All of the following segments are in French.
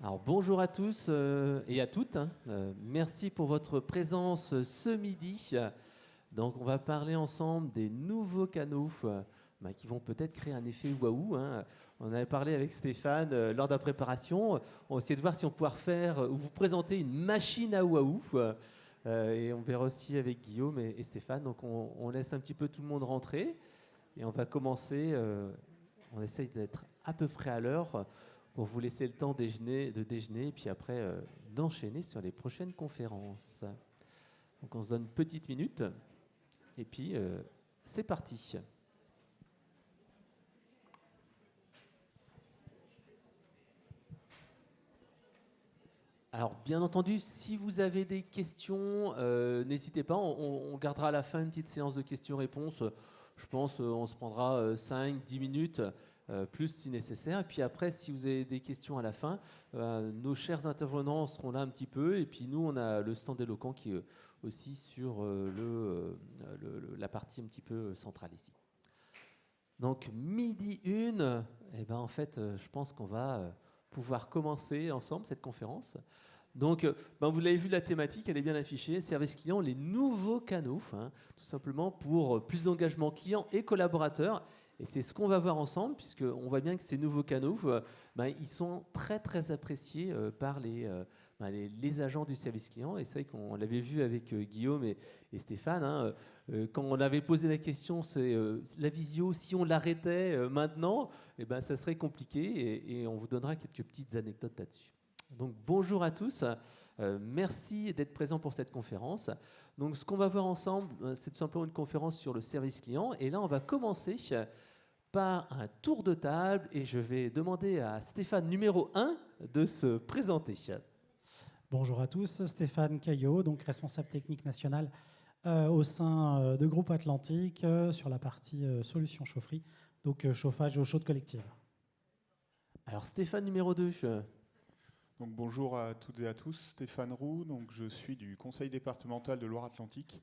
Alors bonjour à tous et à toutes. Merci pour votre présence ce midi. Donc on va parler ensemble des nouveaux canaux qui vont peut-être créer un effet waouh. On avait parlé avec Stéphane lors de la préparation. On va essayer de voir si on pourra faire ou vous présenter une machine à waouh. Et on verra aussi avec Guillaume et Stéphane. Donc on laisse un petit peu tout le monde rentrer et on va commencer. On essaye d'être à peu près à l'heure pour vous laisser le temps de déjeuner et puis après d'enchaîner sur les prochaines conférences. Donc on se donne une petite minute et puis c'est parti. Alors bien entendu, si vous avez des questions, n'hésitez pas, on gardera à la fin une petite séance de questions-réponses. Je pense on se prendra 5-10 minutes. Plus si nécessaire. Et puis après, si vous avez des questions à la fin, nos chers intervenants seront là un petit peu. Et puis nous, on a le stand éloquent qui est aussi sur la partie un petit peu centrale ici. Donc midi 1, eh ben, en fait, je pense qu'on va pouvoir commencer ensemble cette conférence. Donc, vous l'avez vu, la thématique, elle est bien affichée. Service client, les nouveaux canaux, tout simplement pour plus d'engagement client et collaborateurs. Et c'est ce qu'on va voir ensemble, puisqu'on voit bien que ces nouveaux canaux, ils sont très très appréciés par les agents du service client. Et c'est vrai qu'on l'avait vu avec Guillaume et Stéphane. Quand on avait posé la question, c'est la visio, si on l'arrêtait maintenant, ça serait compliqué. Et on vous donnera quelques petites anecdotes là-dessus. Donc bonjour à tous, merci d'être présents pour cette conférence. Donc ce qu'on va voir ensemble, c'est tout simplement une conférence sur le service client. Et là, on va commencer par un tour de table et je vais demander à Stéphane numéro 1 de se présenter. Bonjour à tous, Stéphane Caillot, donc responsable technique national au sein de Groupe Atlantique sur la partie solutions chaufferie, donc chauffage eau chaude collective. Alors Stéphane numéro 2. Donc, bonjour à toutes et à tous, Stéphane Roux, donc je suis du conseil départemental de Loire-Atlantique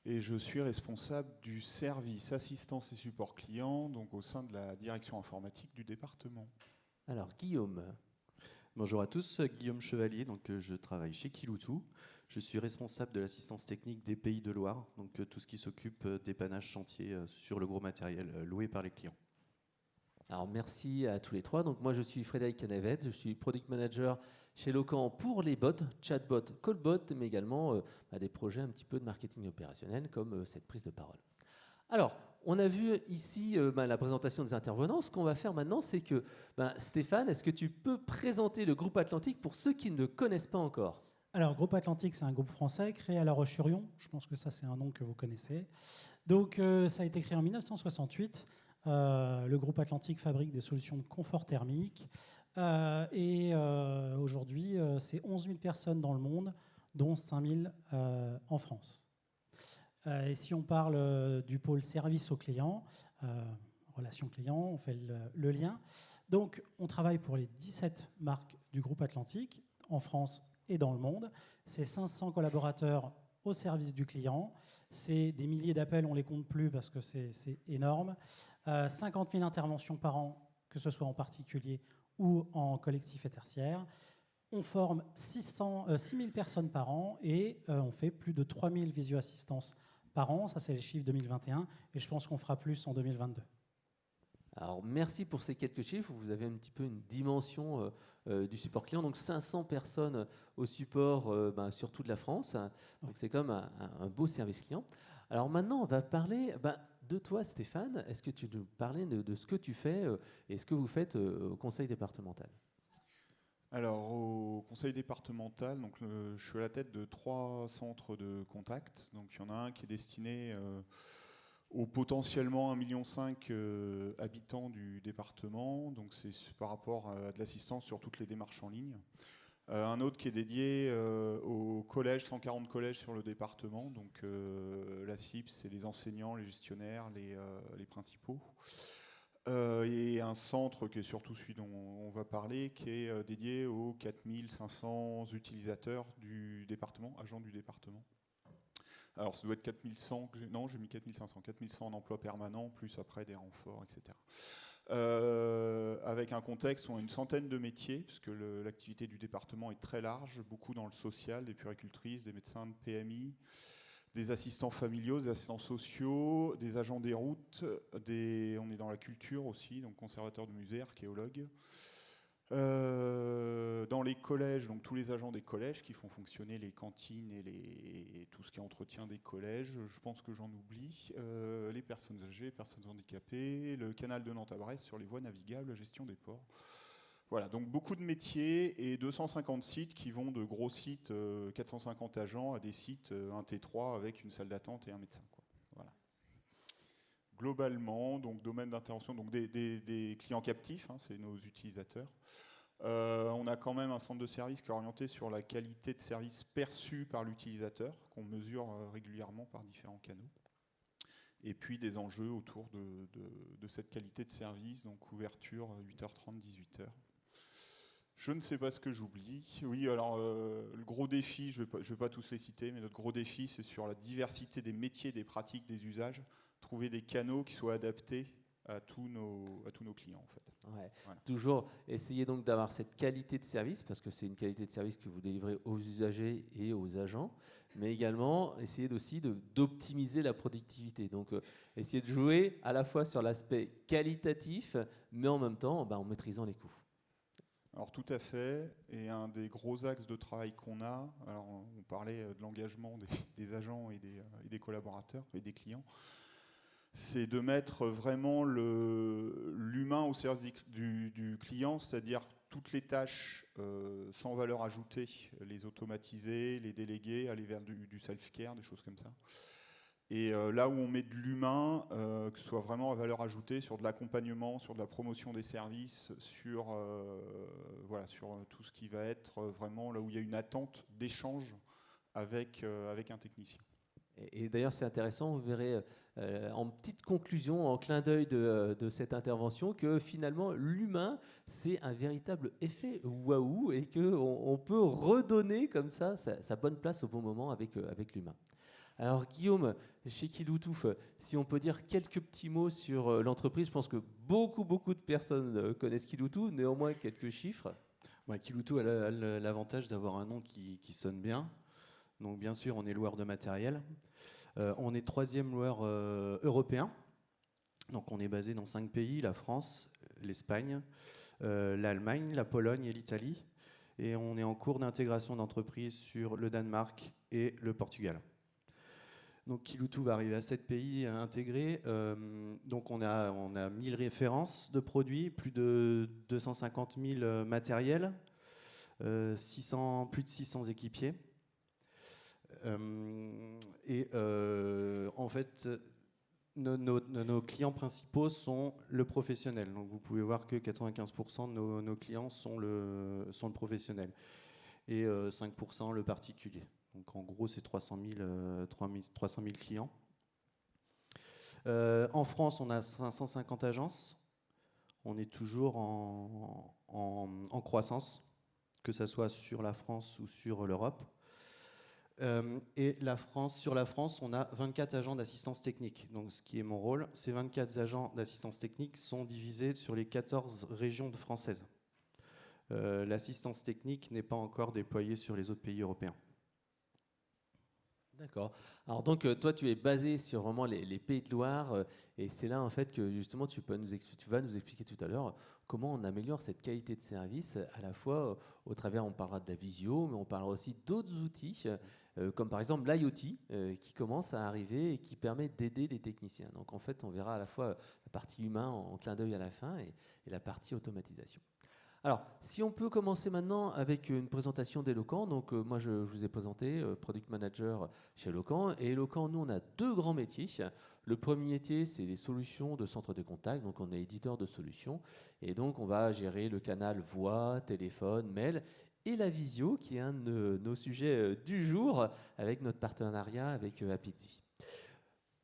et je suis responsable du service assistance et support client, donc au sein de la direction informatique du département. Alors Guillaume. Bonjour à tous, Guillaume Chevalier, donc je travaille chez Kiloutou. Je suis responsable de l'assistance technique des Pays de Loire, donc tout ce qui s'occupe dépannage chantier sur le gros matériel loué par les clients. Alors merci à tous les trois. Donc moi je suis Frédéric Canavet, je suis product manager chez Locan pour les bots, chatbot, callbot, mais également des projets un petit peu de marketing opérationnel comme cette prise de parole. Alors on a vu ici la présentation des intervenants. Ce qu'on va faire maintenant, c'est que Stéphane, est-ce que tu peux présenter le groupe Atlantique pour ceux qui ne le connaissent pas encore ? Alors, Groupe Atlantique, c'est un groupe français créé à La Roche-sur-Yon. Je pense que ça, c'est un nom que vous connaissez. Donc, ça a été créé en 1968. Le groupe Atlantique fabrique des solutions de confort thermique. Aujourd'hui, c'est 11 000 personnes dans le monde, dont 5 000 en France. Et si on parle du pôle service aux clients, relations clients, on fait le lien. Donc, on travaille pour les 17 marques du groupe Atlantique, en France et dans le monde. C'est 500 collaborateurs au service du client. C'est des milliers d'appels, on ne les compte plus parce que c'est énorme. 50 000 interventions par an, que ce soit en particulier ou en collectif et tertiaire. On forme 6 000 personnes par an et on fait plus de 3 000 visio-assistances par an. Ça, c'est les chiffres 2021 et je pense qu'on fera plus en 2022. Alors merci pour ces quelques chiffres. Vous avez un petit peu une dimension du support client. Donc 500 personnes au support sur toute la France. Donc c'est comme un beau service client. Alors maintenant, on va parler de toi, Stéphane. Est-ce que tu nous parlais de ce que tu fais et ce que vous faites au conseil départemental ? Alors, au conseil départemental, donc, je suis à la tête de 3 centres de contact. Donc, il y en a un qui est destiné aux potentiellement 1,5 million habitants du département. Donc, c'est par rapport à de l'assistance sur toutes les démarches en ligne. Un autre qui est dédié aux collèges, 140 collèges sur le département. Donc, la cible, c'est les enseignants, les gestionnaires, les principaux. Et un centre qui est surtout celui dont on va parler, qui est dédié aux 4500 utilisateurs du département, agents du département. Alors ça doit être 4100, non j'ai mis 4500, 4100 en emploi permanent, plus après des renforts, etc. avec un contexte où on a une centaine de métiers, puisque l'activité du département est très large, beaucoup dans le social, des puéricultrices, des médecins de PMI, des assistants familiaux, des assistants sociaux, des agents des routes, on est dans la culture aussi, donc conservateurs de musées, archéologues. Dans les collèges, donc tous les agents des collèges qui font fonctionner les cantines et tout ce qui est entretien des collèges, je pense que j'en oublie, les personnes âgées, les personnes handicapées, le canal de Nantes à Brest sur les voies navigables, la gestion des ports. Voilà, donc beaucoup de métiers et 250 sites qui vont de gros sites, 450 agents, à des sites 1 T3 avec une salle d'attente et un médecin, quoi. Voilà. Globalement, donc domaine d'intervention, donc des clients captifs, hein, c'est nos utilisateurs. On a quand même un centre de service qui est orienté sur la qualité de service perçue par l'utilisateur, qu'on mesure régulièrement par différents canaux. Et puis des enjeux autour de cette qualité de service, donc ouverture 8h30, 18h. Je ne sais pas ce que j'oublie. Oui, alors le gros défi, je ne vais pas tous les citer, mais notre gros défi, c'est sur la diversité des métiers, des pratiques, des usages, trouver des canaux qui soient adaptés à tous nos clients, en fait. Ouais. Voilà. Toujours essayer donc d'avoir cette qualité de service, parce que c'est une qualité de service que vous délivrez aux usagers et aux agents, mais également essayer aussi d'optimiser la productivité. Donc essayer de jouer à la fois sur l'aspect qualitatif, mais en même temps en maîtrisant les coûts. Alors tout à fait, et un des gros axes de travail qu'on a, alors on parlait de l'engagement des agents et des collaborateurs et des clients, c'est de mettre vraiment l'humain au service du client, c'est-à-dire toutes les tâches sans valeur ajoutée, les automatiser, les déléguer, aller vers du self-care, des choses comme ça. Et là où on met de l'humain, que ce soit vraiment à valeur ajoutée sur de l'accompagnement, sur de la promotion des services, sur tout ce qui va être vraiment là où il y a une attente d'échange avec un technicien. Et d'ailleurs, c'est intéressant, vous verrez en petite conclusion, en clin d'œil de cette intervention, que finalement, l'humain, c'est un véritable effet waouh et qu'on peut redonner comme ça sa bonne place au bon moment avec l'humain. Alors Guillaume, chez Kiloutouf, si on peut dire quelques petits mots sur l'entreprise, je pense que beaucoup de personnes connaissent Kiloutouf, néanmoins quelques chiffres. Ouais, Kiloutou a l'avantage d'avoir un nom qui sonne bien. Donc bien sûr, on est loueur de matériel. On est 3e loueur européen. Donc on est basé dans 5 pays, la France, l'Espagne, l'Allemagne, la Pologne et l'Italie. Et on est en cours d'intégration d'entreprise sur le Danemark et le Portugal. Donc Kiloutouf va arriver à 7 pays intégrés. Donc on a 1000 références de produits, plus de 250 000 matériels, plus de 600 équipiers. En fait, nos clients principaux sont le professionnel. Donc vous pouvez voir que 95% de nos clients sont le professionnel et 5% le particulier. Donc en gros, c'est 300 000 clients. En France, on a 550 agences. On est toujours en croissance, que ce soit sur la France ou sur l'Europe. Et sur la France, on a 24 agents d'assistance technique. Donc ce qui est mon rôle, ces 24 agents d'assistance technique sont divisés sur les 14 régions françaises. L'assistance technique n'est pas encore déployée sur les autres pays européens. D'accord. Alors donc toi tu es basé sur vraiment les Pays de Loire et c'est là en fait que justement tu vas nous expliquer tout à l'heure comment on améliore cette qualité de service à la fois au travers, on parlera de la visio, mais on parlera aussi d'autres outils comme par exemple l'IoT qui commence à arriver et qui permet d'aider les techniciens. Donc en fait on verra à la fois la partie humain en clin d'œil à la fin et la partie automatisation. Alors, si on peut commencer maintenant avec une présentation d'Eloquent. Donc, moi, je vous ai présenté Product Manager chez Eloquent. Et Eloquent, nous, on a 2 grands métiers. Le premier métier, c'est les solutions de centre de contact. Donc, on est éditeur de solutions. Et donc, on va gérer le canal voix, téléphone, mail et la visio, qui est un de nos sujets du jour avec notre partenariat avec Apizzi.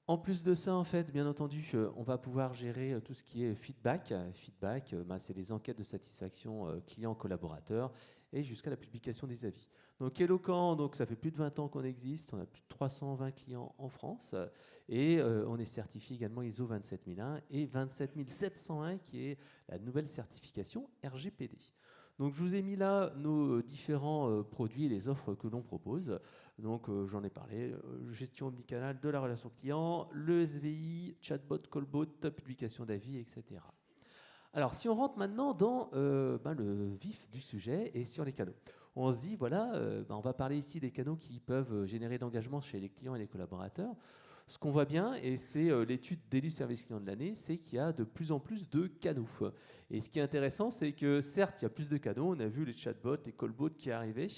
En plus de ça, en fait, bien entendu, on va pouvoir gérer tout ce qui est feedback. Feedback, c'est les enquêtes de satisfaction client-collaborateur. et jusqu'à la publication des avis. Donc Eloquent, donc, ça fait plus de 20 ans qu'on existe, on a plus de 320 clients en France, et on est certifié également ISO 27001 et 27701, qui est la nouvelle certification RGPD. Donc je vous ai mis là nos différents produits et les offres que l'on propose. Donc j'en ai parlé, gestion omnicanal de la relation client, le SVI, chatbot, callbot, publication d'avis, etc. Alors si on rentre maintenant dans le vif du sujet et sur les canaux. On se dit, voilà, on va parler ici des canaux qui peuvent générer d'engagement chez les clients et les collaborateurs. Ce qu'on voit bien, et c'est l'étude d'Élus Service Client de l'année, c'est qu'il y a de plus en plus de canaux. Et ce qui est intéressant, c'est que certes, il y a plus de canaux. On a vu les chatbots, les callbots qui arrivaient.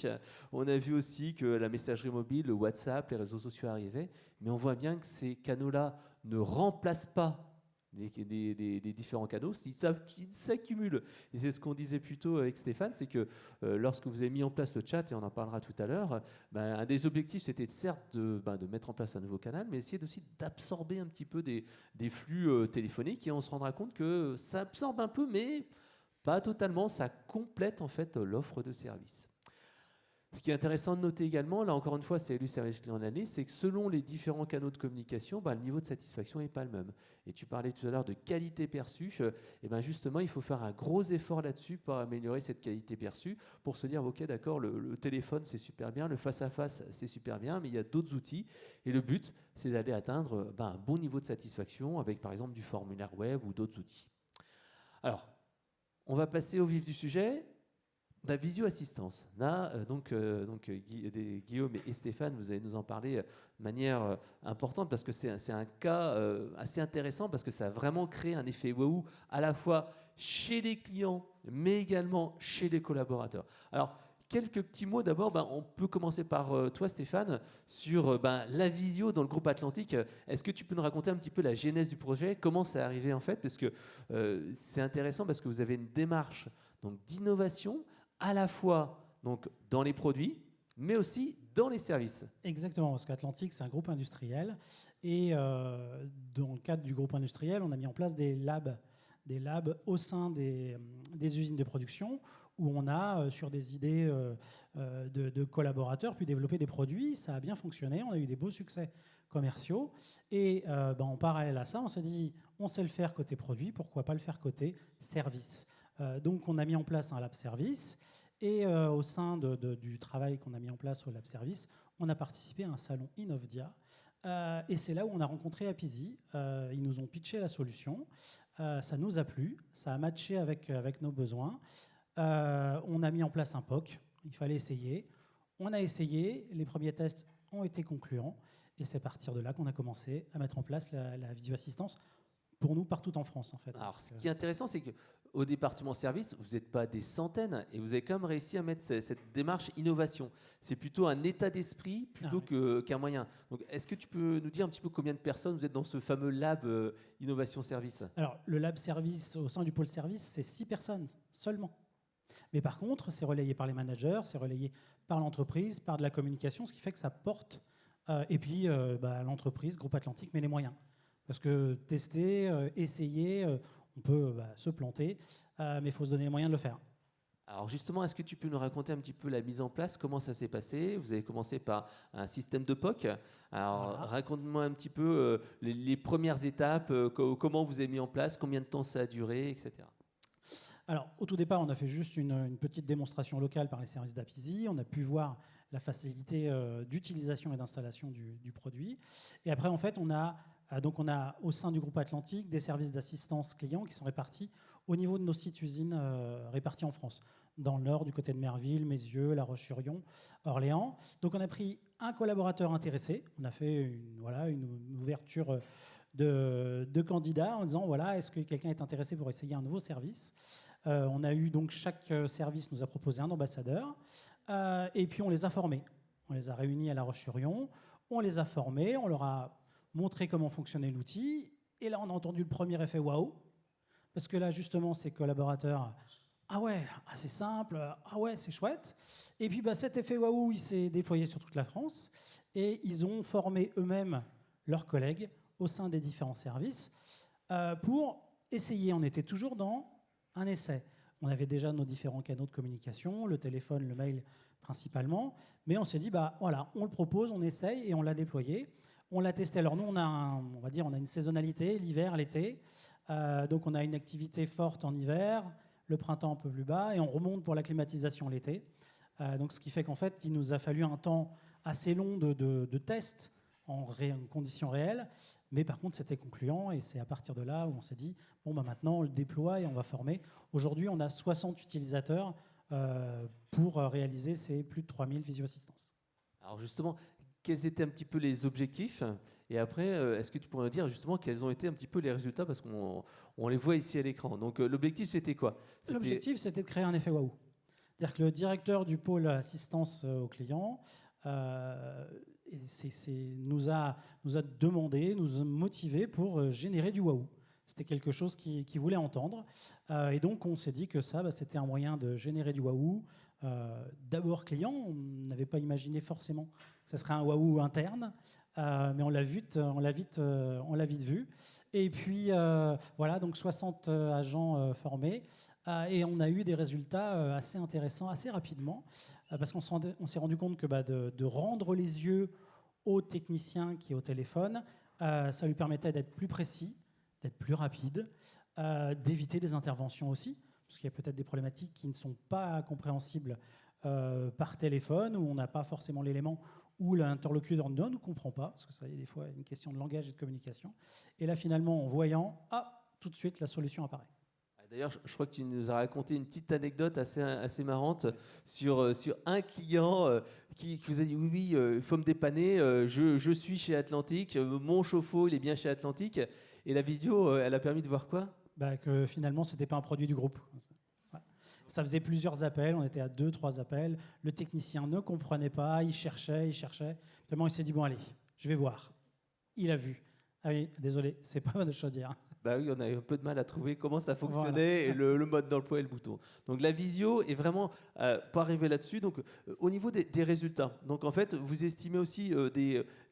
On a vu aussi que la messagerie mobile, le WhatsApp, les réseaux sociaux arrivaient. Mais on voit bien que ces canaux-là ne remplacent pas les différents canaux, ils s'accumulent. Et c'est ce qu'on disait plus tôt avec Stéphane, c'est que lorsque vous avez mis en place le chat, et on en parlera tout à l'heure, un des objectifs, c'était certes de mettre en place un nouveau canal, mais essayer aussi d'absorber un petit peu des flux téléphoniques, et on se rendra compte que ça absorbe un peu, mais pas totalement, ça complète en fait l'offre de service. Ce qui est intéressant de noter également, là encore une fois, c'est Élus Service Client de l'année, c'est que selon les différents canaux de communication, le niveau de satisfaction n'est pas le même. Et tu parlais tout à l'heure de qualité perçue, et justement, il faut faire un gros effort là-dessus pour améliorer cette qualité perçue, pour se dire, ok, d'accord, le téléphone, c'est super bien, le face-à-face, c'est super bien, mais il y a d'autres outils. Et le but, c'est d'aller atteindre un bon niveau de satisfaction avec, par exemple, du formulaire web ou d'autres outils. Alors, on va passer au vif du sujet. La visio-assistance. Là, Guillaume et Stéphane, vous allez nous en parler de manière importante parce que c'est un cas assez intéressant parce que ça a vraiment créé un effet waouh à la fois chez les clients mais également chez les collaborateurs. Alors, quelques petits mots d'abord. On peut commencer par toi, Stéphane, sur la visio dans le groupe Atlantique. Est-ce que tu peux nous raconter un petit peu la genèse du projet, comment ça est arrivé en fait, parce que c'est intéressant parce que vous avez une démarche d'innovation à la fois donc, dans les produits, mais aussi dans les services. Exactement, parce qu'Atlantique, c'est un groupe industriel. Et dans le cadre du groupe industriel, on a mis en place des labs au sein des usines de production, où on a, sur des idées de collaborateurs, pu développer des produits. Ça a bien fonctionné, on a eu des beaux succès commerciaux. Et en parallèle à ça, on s'est dit, on sait le faire côté produit, pourquoi pas le faire côté service. Donc on a mis en place un lab service et au sein du travail qu'on a mis en place au lab service, on a participé à un salon Innovdia et c'est là où on a rencontré Apizee. Ils nous ont pitché la solution, ça nous a plu, ça a matché avec nos besoins. On a mis en place un POC, il fallait essayer. On a essayé, les premiers tests ont été concluants et c'est à partir de là qu'on a commencé à mettre en place la visio-assistance pour nous partout en France en fait. Alors, ce qui est intéressant, c'est qu'au département service, vous n'êtes pas des centaines et vous avez quand même réussi à mettre cette démarche innovation. C'est plutôt un état d'esprit plutôt qu'un moyen. Donc, est-ce que tu peux nous dire un petit peu combien de personnes vous êtes dans ce fameux lab innovation service? Alors, le lab service au sein du pôle service, c'est 6 personnes seulement. Mais par contre, c'est relayé par les managers, c'est relayé par l'entreprise, par de la communication, ce qui fait que ça porte. Et puis, l'entreprise, Groupe Atlantique, met les moyens. Parce que tester, essayer, on peut se planter, mais il faut se donner les moyens de le faire. Alors justement, est-ce que tu peux nous raconter un petit peu la mise en place, comment ça s'est passé? Vous avez commencé par un système de POC. Alors Voilà. raconte-moi un petit peu les premières étapes, comment vous avez mis en place, combien de temps ça a duré, etc. Alors, au tout départ, on a fait juste une petite démonstration locale par les services d'Apizee. On a pu voir la facilité d'utilisation et d'installation du produit. Et après, en fait, on a au sein du groupe Atlantique des services d'assistance client qui sont répartis au niveau de nos sites usines répartis en France. Dans le nord, du côté de Merville, Mézieux, La Roche-sur-Yon, Orléans. Donc, on a pris un collaborateur intéressé. On a fait une ouverture de candidats en disant voilà, est-ce que quelqu'un est intéressé pour essayer un nouveau service? On a eu donc chaque service nous a proposé un ambassadeur et puis on les a formés. On les a réunis à La Roche-sur-Yon, on les a formés, on leur a montré comment fonctionnait l'outil et là on a entendu le premier effet waouh parce que là justement ces collaborateurs ah ouais, c'est simple, ah ouais, c'est chouette. Et puis cet effet waouh il s'est déployé sur toute la France et ils ont formé eux-mêmes leurs collègues au sein des différents services pour essayer. On était toujours dans un essai. On avait déjà nos différents canaux de communication, le téléphone, le mail principalement, mais on s'est dit, bah, voilà, on le propose, on essaye et on l'a déployé. On l'a testé. Alors nous, on a une saisonnalité, l'hiver, l'été. Donc on a une activité forte en hiver, le printemps un peu plus bas, et on remonte pour la climatisation l'été. Donc ce qui fait qu'en fait, il nous a fallu un temps assez long de tests en conditions réelles, mais par contre, c'était concluant, et c'est à partir de là où on s'est dit, bon, bah, maintenant, on le déploie et on va former. Aujourd'hui, on a 60 utilisateurs pour réaliser ces plus de 3000 visio-assistances. Alors justement, quels étaient un petit peu les objectifs? Et après, est-ce que tu pourrais nous dire justement quels ont été un petit peu les résultats? Parce qu'on les voit ici à l'écran. Donc l'objectif, c'était quoi? L'objectif, c'était de créer un effet waouh. C'est-à-dire que le directeur du pôle assistance aux clients nous a demandé, nous a motivé pour générer du waouh. C'était quelque chose qu'il voulait entendre. Et donc, on s'est dit que ça, c'était un moyen de générer du waouh. D'abord client, on n'avait pas imaginé forcément que ça serait un waouh interne, mais on l'a vite vu. Et puis, voilà, donc 60 agents formés. Et on a eu des résultats assez intéressants, assez rapidement, parce qu'on s'est rendu compte que de rendre les yeux au technicien qui est au téléphone, ça lui permettait d'être plus précis, d'être plus rapide, d'éviter des interventions aussi, parce qu'il y a peut-être des problématiques qui ne sont pas compréhensibles par téléphone, où on n'a pas forcément l'élément, où l'interlocuteur ne nous comprend pas, parce que ça y est des fois une question de langage et de communication. Et là, finalement, en voyant, tout de suite, la solution apparaît. D'ailleurs, je crois que tu nous as raconté une petite anecdote assez marrante sur un client qui vous a dit oui, il faut me dépanner, je suis chez Atlantique, mon chauffe-eau, il est bien chez Atlantique. Et la visio, elle a permis de voir quoi? Que finalement, ce n'était pas un produit du groupe. Voilà. Ça faisait plusieurs appels, on était à 2-3 appels. Le technicien ne comprenait pas, il cherchait. Finalement, il s'est dit, bon allez, je vais voir. Il a vu. Ah oui, désolé, c'est pas notre chaudière. Bah oui, on a eu un peu de mal à trouver comment ça fonctionnait, voilà. et le mode d'emploi et le bouton. Donc la visio est vraiment pas arrivée là-dessus. Donc au niveau des résultats, donc en fait, vous estimez aussi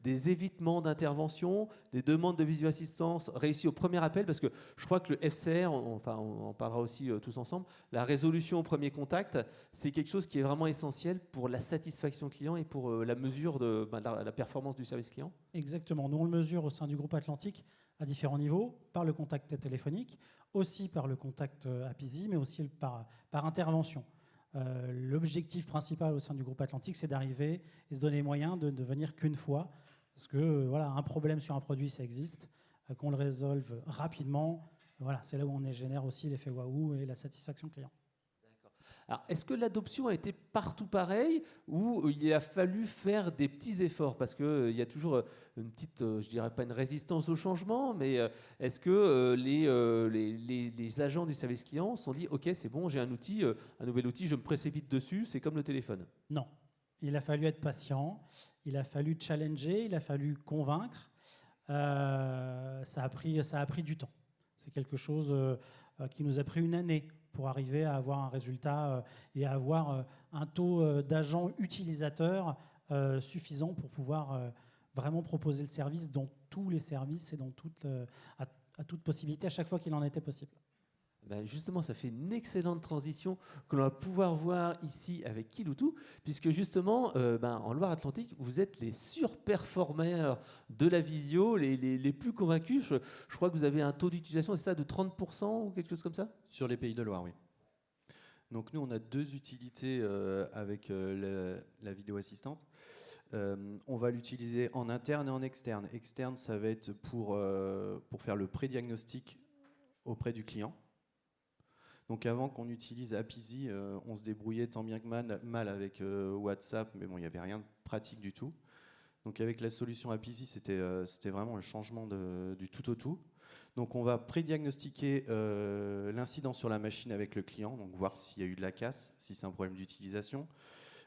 des évitements d'intervention, des demandes de visio-assistance réussies au premier appel, parce que je crois que le FCR, on en parlera aussi tous ensemble, la résolution au premier contact, c'est quelque chose qui est vraiment essentiel pour la satisfaction client et pour la mesure de la performance du service client. Exactement. Nous, on le mesure au sein du groupe Atlantique à différents niveaux, par le contact téléphonique, aussi par le contact APISI, mais aussi par intervention. L'objectif principal au sein du groupe Atlantique, c'est d'arriver et se donner les moyens de ne venir qu'une fois, parce que voilà, un problème sur un produit, ça existe, qu'on le résolve rapidement. Voilà, c'est là où on génère aussi l'effet waouh et la satisfaction client. Alors, est-ce que l'adoption a été partout pareil, ou il a fallu faire des petits efforts? Parce qu'il y a toujours une petite, je dirais pas une résistance au changement, mais est-ce que les agents du service client se sont dit, OK, c'est bon, j'ai un outil, un nouvel outil, je me précipite dessus, c'est comme le téléphone? Non. Il a fallu être patient, il a fallu challenger, il a fallu convaincre. Ça a pris du temps. C'est quelque chose qui nous a pris une année pour arriver à avoir un résultat et à avoir un taux d'agents utilisateurs suffisant pour pouvoir vraiment proposer le service dans tous les services et à toute possibilité, à chaque fois qu'il en était possible. Ben justement, ça fait une excellente transition que l'on va pouvoir voir ici avec Kiloutou, puisque justement, en Loire-Atlantique, vous êtes les surperformeurs de la visio, les plus convaincus. Je crois que vous avez un taux d'utilisation, c'est ça, de 30% ou quelque chose comme ça? Sur les Pays de Loire, oui. Donc nous, on a deux utilités avec la vidéo assistante. On va l'utiliser en interne et en externe. Externe, ça va être pour faire le pré-diagnostic auprès du client. Donc avant qu'on utilise APISI, on se débrouillait tant bien que mal avec WhatsApp, mais bon, il n'y avait rien de pratique du tout. Donc avec la solution APISI, c'était vraiment le changement du tout au tout. Donc on va pré-diagnostiquer l'incident sur la machine avec le client, donc voir s'il y a eu de la casse, si c'est un problème d'utilisation,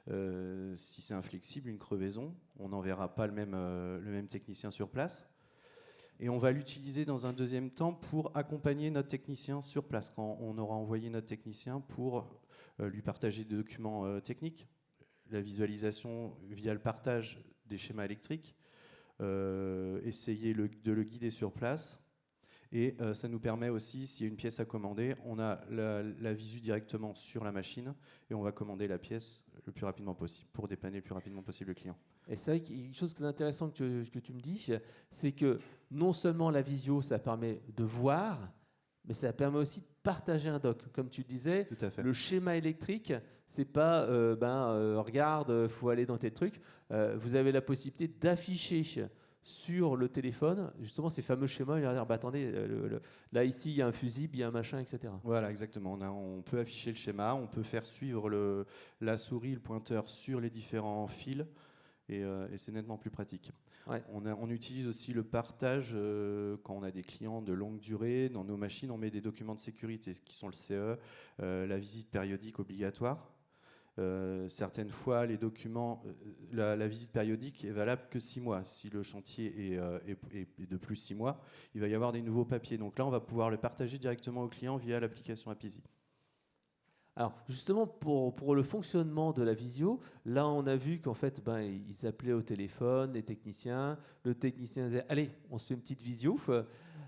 si c'est inflexible, une crevaison. On n'enverra pas le même technicien sur place. Et on va l'utiliser dans un deuxième temps pour accompagner notre technicien sur place, quand on aura envoyé notre technicien pour lui partager des documents techniques, la visualisation via le partage des schémas électriques, essayer de le guider sur place, Et ça nous permet aussi, s'il y a une pièce à commander, on a la visu directement sur la machine et on va commander la pièce le plus rapidement possible pour dépanner le plus rapidement possible le client. Et c'est vrai qu'il y a quelque chose d'intéressant que tu me dis, c'est que non seulement la visio, ça permet de voir, mais ça permet aussi de partager un doc. Comme tu disais, Tout à fait. le schéma électrique, c'est pas regarde, faut aller dans tel truc. Vous avez la possibilité d'afficher sur le téléphone justement ces fameux schémas. Il va dire attendez, là ici il y a un fusible, il y a un machin, etc. Voilà, exactement. On peut afficher le schéma, on peut faire suivre la souris, le pointeur sur les différents fils. Et c'est nettement plus pratique. Ouais. On utilise aussi le partage quand on a des clients de longue durée. Dans nos machines, on met des documents de sécurité qui sont le CE, la visite périodique obligatoire. Certaines fois, les documents, la visite périodique est valable que 6 mois. Si le chantier est de plus 6 mois, il va y avoir des nouveaux papiers. Donc là, on va pouvoir le partager directement au client via l'application Apizee. Alors justement pour le fonctionnement de la visio, là on a vu qu'en fait ils appelaient au téléphone les techniciens, le technicien disait allez on se fait une petite visio.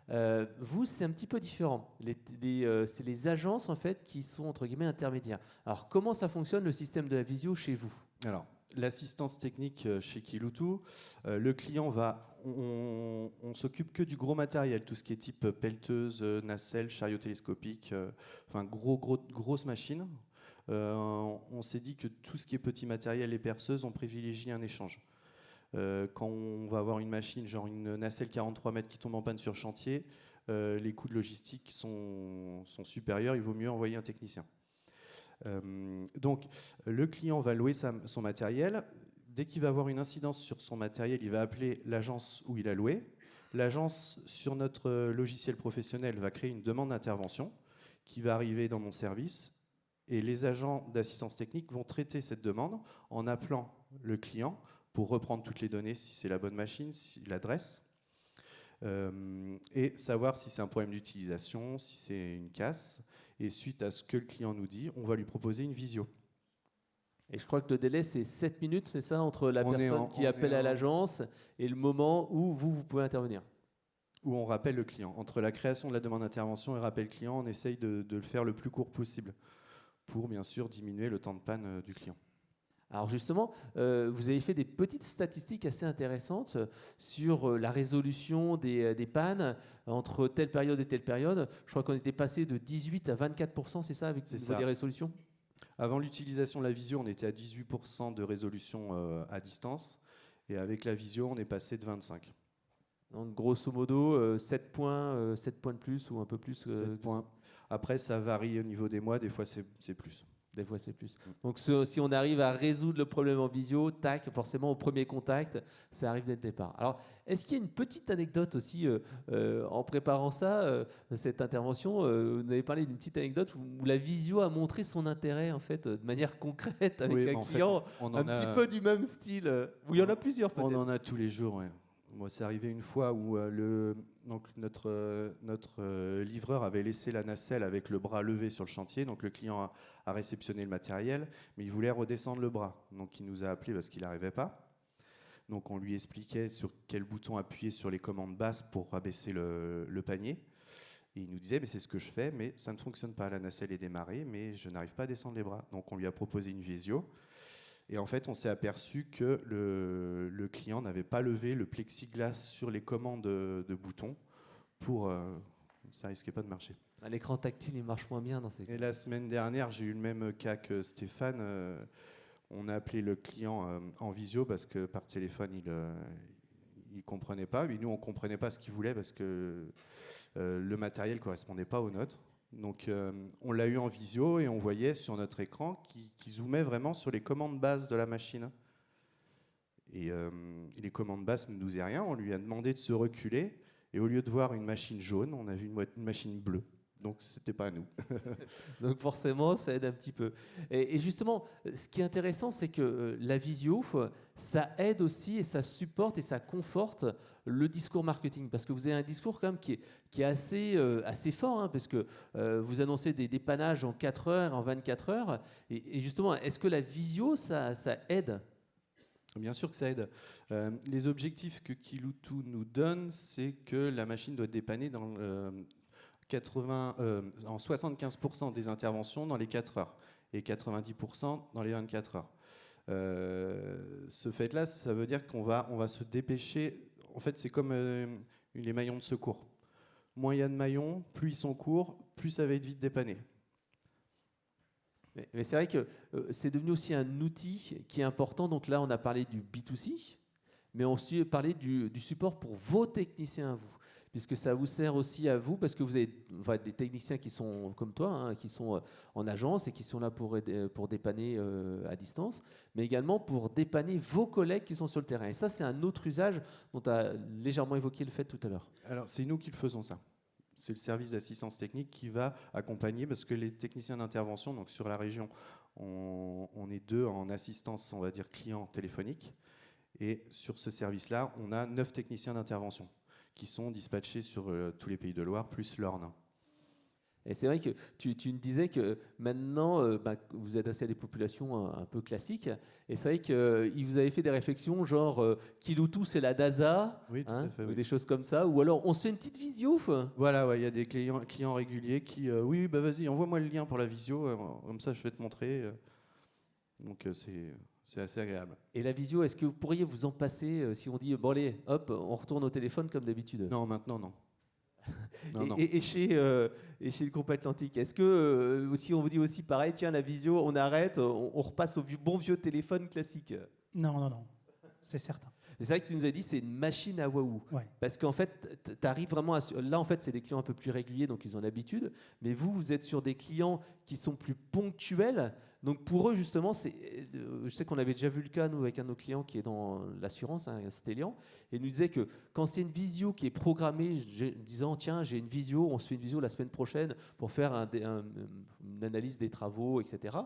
Vous c'est un petit peu différent. C'est les agences en fait qui sont entre guillemets intermédiaires. Alors comment ça fonctionne le système de la visio chez vous? Alors, l'assistance technique chez Kiloutou, le client on s'occupe que du gros matériel, tout ce qui est type pelleteuse, nacelle, chariot télescopique, enfin grosses machines. On s'est dit que tout ce qui est petit matériel et perceuse, on privilégie un échange. Quand on va avoir une machine, genre une nacelle 43 mètres qui tombe en panne sur chantier, les coûts de logistique sont supérieurs, il vaut mieux envoyer un technicien. Donc, le client va louer son matériel. Dès qu'il va avoir une incidence sur son matériel, il va appeler l'agence où il a loué. L'agence, sur notre logiciel professionnel, va créer une demande d'intervention qui va arriver dans mon service. Et les agents d'assistance technique vont traiter cette demande en appelant le client pour reprendre toutes les données, si c'est la bonne machine, si l'adresse, et savoir si c'est un problème d'utilisation, si c'est une casse. Et suite à ce que le client nous dit, on va lui proposer une visio. Et je crois que le délai, c'est 7 minutes, c'est ça, entre la personne qui appelle à en- l'agence et le moment où vous pouvez intervenir. Où on rappelle le client. Entre la création de la demande d'intervention et rappel client, on essaye de le faire le plus court possible pour, bien sûr, diminuer le temps de panne du client. Alors justement, vous avez fait des petites statistiques assez intéressantes sur la résolution des pannes entre telle période et telle période. Je crois qu'on était passé de 18 à 24%, c'est ça, avec le niveau des résolutions? Avant l'utilisation de la visio, on était à 18% de résolution à distance. Et avec la visio, on est passé de 25. Donc grosso modo, 7 points de plus ou un peu plus. 7 points. Après, ça varie au niveau des mois, des fois c'est plus. Des fois, c'est plus. Donc, si on arrive à résoudre le problème en visio, tac, forcément, au premier contact, ça arrive dès le départ. Alors, est-ce qu'il y a une petite anecdote aussi en préparant ça, cette intervention vous avez parlé d'une petite anecdote où la visio a montré son intérêt, en fait, de manière concrète avec un client petit peu du même style, où il y en a plusieurs, peut-être. On en a tous les jours, oui. Moi, c'est arrivé une fois où notre livreur avait laissé la nacelle avec le bras levé sur le chantier. Donc, le client a réceptionné le matériel, mais il voulait redescendre le bras. Donc, il nous a appelé parce qu'il n'arrivait pas. Donc, on lui expliquait sur quel bouton appuyer sur les commandes basses pour rabaisser le panier. Et il nous disait, mais c'est ce que je fais, mais ça ne fonctionne pas. La nacelle est démarrée, mais je n'arrive pas à descendre les bras. Donc, on lui a proposé une visio. Et en fait, on s'est aperçu que le client n'avait pas levé le plexiglas sur les commandes de boutons pour... ça risquait pas de marcher. L'écran tactile, il marche moins bien dans ces cas. Et la semaine dernière, j'ai eu le même cas que Stéphane. On a appelé le client en visio parce que par téléphone, il comprenait pas. Et nous, on comprenait pas ce qu'il voulait parce que le matériel correspondait pas aux nôtres. Donc on l'a eu en visio et on voyait sur notre écran qui zoomait vraiment sur les commandes basses de la machine. Et les commandes basses ne nous disaient rien. On lui a demandé de se reculer et au lieu de voir une machine jaune, on a vu une machine bleue. Donc c'était pas à nous. Donc forcément, ça aide un petit peu. Et justement, ce qui est intéressant, c'est que la visio, ça aide aussi et ça supporte et ça conforte le discours marketing. Parce que vous avez un discours quand même qui est assez fort, hein, parce que vous annoncez des dépannages en 4 heures, en 24 heures. Et justement, est-ce que la visio, ça aide ? Bien sûr que ça aide. Les objectifs que Kiloutou nous donne, c'est que la machine doit dépanner dans en 75% des interventions dans les 4 heures et 90% dans les 24 heures. Ce fait-là, ça veut dire qu'on va se dépêcher. En fait, c'est comme les maillons de secours. Moins il y a de maillons, plus ils sont courts, plus ça va être vite dépanné. Mais c'est vrai que c'est devenu aussi un outil qui est important. Donc là, on a parlé du B2C, mais on a aussi parlé du support pour vos techniciens à vous, puisque ça vous sert aussi à vous, parce que vous avez des techniciens qui sont comme toi, hein, qui sont en agence et qui sont là pour dépanner à distance, mais également pour dépanner vos collègues qui sont sur le terrain. Et ça, c'est un autre usage dont tu as légèrement évoqué le fait tout à l'heure. Alors, c'est nous qui le faisons, ça. C'est le service d'assistance technique qui va accompagner, parce que les techniciens d'intervention, donc sur la région, on est 2 en assistance, on va dire, client téléphonique. Et sur ce service-là, on a 9 techniciens d'intervention qui sont dispatchés sur tous les pays de Loire, plus l'Orne. Et c'est vrai que tu me disais que maintenant, vous êtes assez à des populations un peu classiques. Et c'est vrai que vous avez fait des réflexions genre Kiloutou, c'est la DASA, Oui, tout à fait, ou oui. des choses comme ça. Ou alors, on se fait une petite visio. Voilà, ouais, il y a des clients réguliers qui oui, bah vas-y, envoie-moi le lien pour la visio, comme ça je vais te montrer. Donc c'est assez agréable. Et la visio, est-ce que vous pourriez vous en passer si on dit, bon allez, hop, on retourne au téléphone comme d'habitude? Non, maintenant non. Et chez le groupe Atlantique, est-ce que si on vous dit aussi pareil, tiens, la visio, on arrête, on repasse au bon vieux téléphone classique? Non, c'est certain. C'est vrai que tu nous as dit c'est une machine à waouh. Ouais. Parce qu'en fait, tu arrives vraiment à... Là, en fait, c'est des clients un peu plus réguliers, donc ils ont l'habitude. Mais vous êtes sur des clients qui sont plus ponctuels. Donc pour eux, justement, je sais qu'on avait déjà vu le cas, nous, avec un de nos clients qui est dans l'assurance, hein, Stellian, et il nous disait que quand c'est une visio qui est programmée, disant, tiens, j'ai une visio, on se fait une visio la semaine prochaine pour faire une analyse des travaux, etc.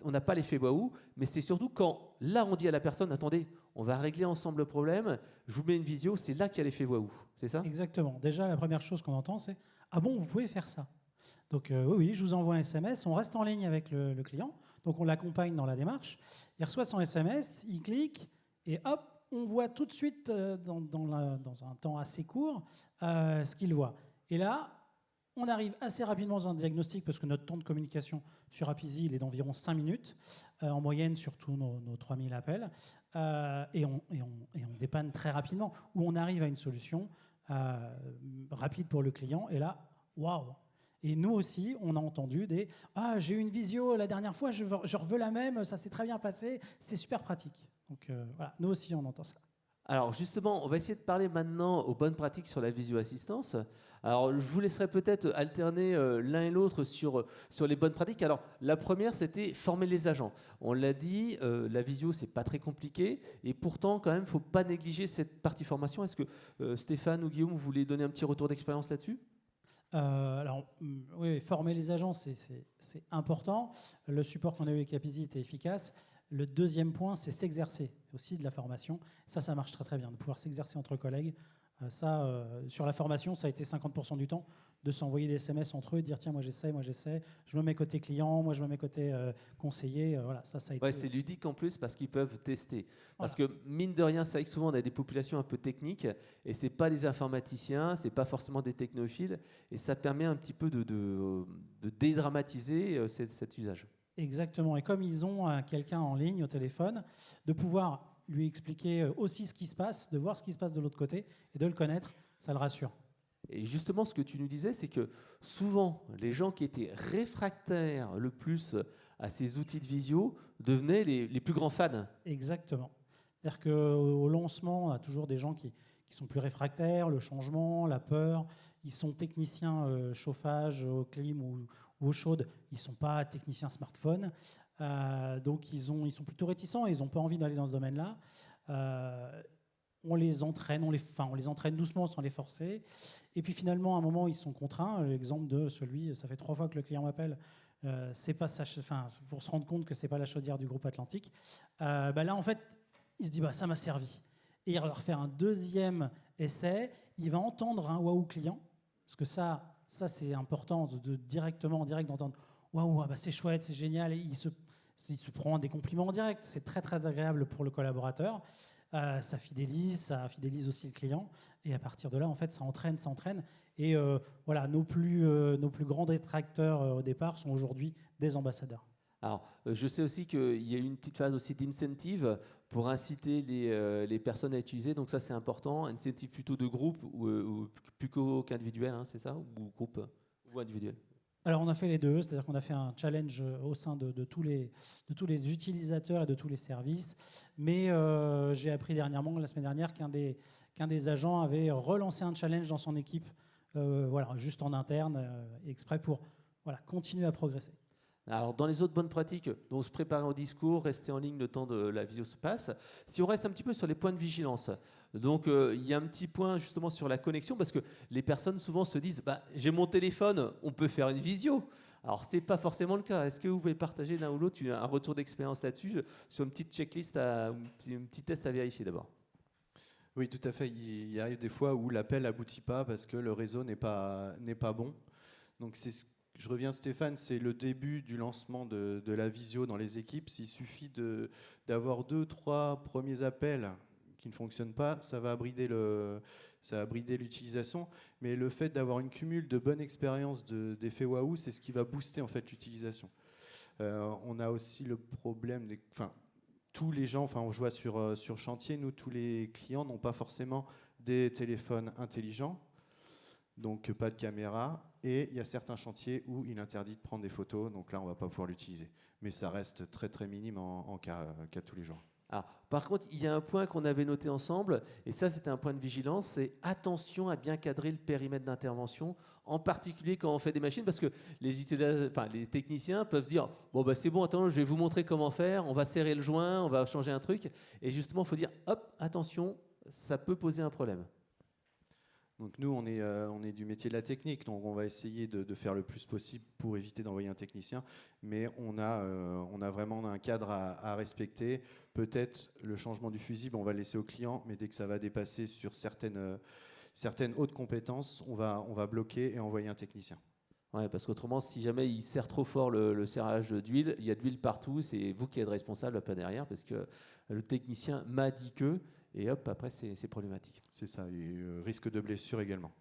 On n'a pas l'effet waouh, mais c'est surtout quand, là, on dit à la personne, attendez, on va régler ensemble le problème, je vous mets une visio, c'est là qu'il y a l'effet waouh, c'est ça? Exactement. Déjà, la première chose qu'on entend, c'est « Ah bon, vous pouvez faire ça ?» Donc oui, je vous envoie un SMS, on reste en ligne avec le client, donc on l'accompagne dans la démarche. Il reçoit son SMS, il clique, et hop, on voit tout de suite, dans un temps assez court, ce qu'il voit. Et là, on arrive assez rapidement dans un diagnostic, parce que notre temps de communication sur Apizee, il est d'environ 5 minutes, en moyenne sur tous nos 3000 appels, et on dépanne très rapidement, où on arrive à une solution rapide pour le client, et là, waouh! Et nous aussi, on a entendu des « Ah, j'ai eu une visio la dernière fois, je veux la même, ça s'est très bien passé, c'est super pratique. » Donc voilà, nous aussi, on entend ça. Alors justement, on va essayer de parler maintenant aux bonnes pratiques sur la visio-assistance. Alors je vous laisserai peut-être alterner l'un et l'autre sur les bonnes pratiques. Alors la première, c'était former les agents. On l'a dit, la visio, c'est pas très compliqué. Et pourtant, quand même, il ne faut pas négliger cette partie formation. Est-ce que Stéphane ou Guillaume, vous voulez donner un petit retour d'expérience là-dessus ? Oui, former les agents, c'est important. Le support qu'on a eu avec Apizee était efficace. Le deuxième point, c'est s'exercer, aussi de la formation. Ça marche très très bien, de pouvoir s'exercer entre collègues. Sur la formation, ça a été 50% du temps, de s'envoyer des SMS entre eux, de dire tiens, moi j'essaie, je me mets côté client, moi je me mets côté conseiller. Voilà, ça a été... Ouais, c'est ludique en plus parce qu'ils peuvent tester. Parce que mine de rien, c'est vrai que souvent on a des populations un peu techniques et c'est pas des informaticiens, c'est pas forcément des technophiles et ça permet un petit peu de dédramatiser cet usage. Exactement. Et comme ils ont quelqu'un en ligne au téléphone, de pouvoir lui expliquer aussi ce qui se passe, de voir ce qui se passe de l'autre côté et de le connaître, ça le rassure. Et justement, ce que tu nous disais, c'est que souvent, les gens qui étaient réfractaires le plus à ces outils de visio devenaient les plus grands fans. Exactement. C'est-à-dire qu'au lancement, on a toujours des gens qui sont plus réfractaires, le changement, la peur. Ils sont techniciens chauffage, clim ou eau chaude. Ils ne sont pas techniciens smartphone. Donc, ils sont plutôt réticents et ils n'ont pas envie d'aller dans ce domaine-là. On les entraîne, on les entraîne doucement sans les forcer. Et puis finalement, à un moment, ils sont contraints. L'exemple de ça fait 3 fois que le client m'appelle, pour se rendre compte que c'est pas la chaudière du groupe Atlantique. Là, en fait, il se dit ça m'a servi. Et il va refaire un deuxième essai. Il va entendre un waouh client, parce que ça c'est important directement en direct d'entendre waouh, c'est chouette, c'est génial. Et il se prend des compliments en direct. C'est très, très agréable pour le collaborateur. Ça fidélise aussi le client. Et à partir de là, en fait, ça entraîne. Et voilà, nos plus grands détracteurs au départ sont aujourd'hui des ambassadeurs. Alors, je sais aussi qu'il y a une petite phase aussi d'incentive pour inciter les personnes à utiliser. Donc ça, c'est important. Incentive plutôt de groupe ou plutôt qu'individuel, hein, c'est ça? Ou groupe ou individuel? Alors, on a fait les deux, c'est-à-dire qu'on a fait un challenge au sein de tous les utilisateurs et de tous les services. Mais j'ai appris dernièrement, la semaine dernière, qu'un des agents avait relancé un challenge dans son équipe, voilà, juste en interne, exprès pour continuer à progresser. Alors, dans les autres bonnes pratiques, donc se préparer au discours, rester en ligne le temps de la visio se passe. Si on reste un petit peu sur les points de vigilance, donc il y a un petit point justement sur la connexion, parce que les personnes souvent se disent j'ai mon téléphone, on peut faire une visio. Alors, ce n'est pas forcément le cas. Est-ce que vous pouvez partager l'un ou l'autre un retour d'expérience là-dessus, sur une petite checklist, un petit test à vérifier d'abord? Oui, tout à fait. Il arrive des fois où l'appel n'aboutit pas parce que le réseau n'est pas bon. Donc, je reviens Stéphane, c'est le début du lancement de la visio dans les équipes. S'il suffit d'avoir 2-3 premiers appels qui ne fonctionnent pas, ça va brider l'utilisation. Mais le fait d'avoir une cumule de bonnes expériences d'effets waouh, c'est ce qui va booster en fait l'utilisation. On a aussi le problème, tous les gens, on voit sur chantier, nous tous les clients n'ont pas forcément des téléphones intelligents. Donc pas de caméra, et il y a certains chantiers où il est interdit de prendre des photos, donc là on ne va pas pouvoir l'utiliser. Mais ça reste très très minime en cas de tous les jours. Alors, par contre, il y a un point qu'on avait noté ensemble, et ça c'était un point de vigilance, c'est attention à bien cadrer le périmètre d'intervention, en particulier quand on fait des machines, parce que les techniciens peuvent se dire c'est bon, attends, je vais vous montrer comment faire, on va serrer le joint, on va changer un truc, et justement il faut dire hop, attention, ça peut poser un problème. Donc nous, on est du métier de la technique, donc on va essayer de faire le plus possible pour éviter d'envoyer un technicien, mais on a vraiment un cadre à respecter. Peut-être le changement du fusible, on va le laisser au client, mais dès que ça va dépasser sur certaines hautes compétences, on va bloquer et envoyer un technicien. Ouais, parce qu'autrement, si jamais il serre trop fort le serrage d'huile, il y a de l'huile partout, c'est vous qui êtes responsable, pas derrière, parce que le technicien m'a dit que... Et hop, après, c'est problématique. C'est ça, et risque de blessure également.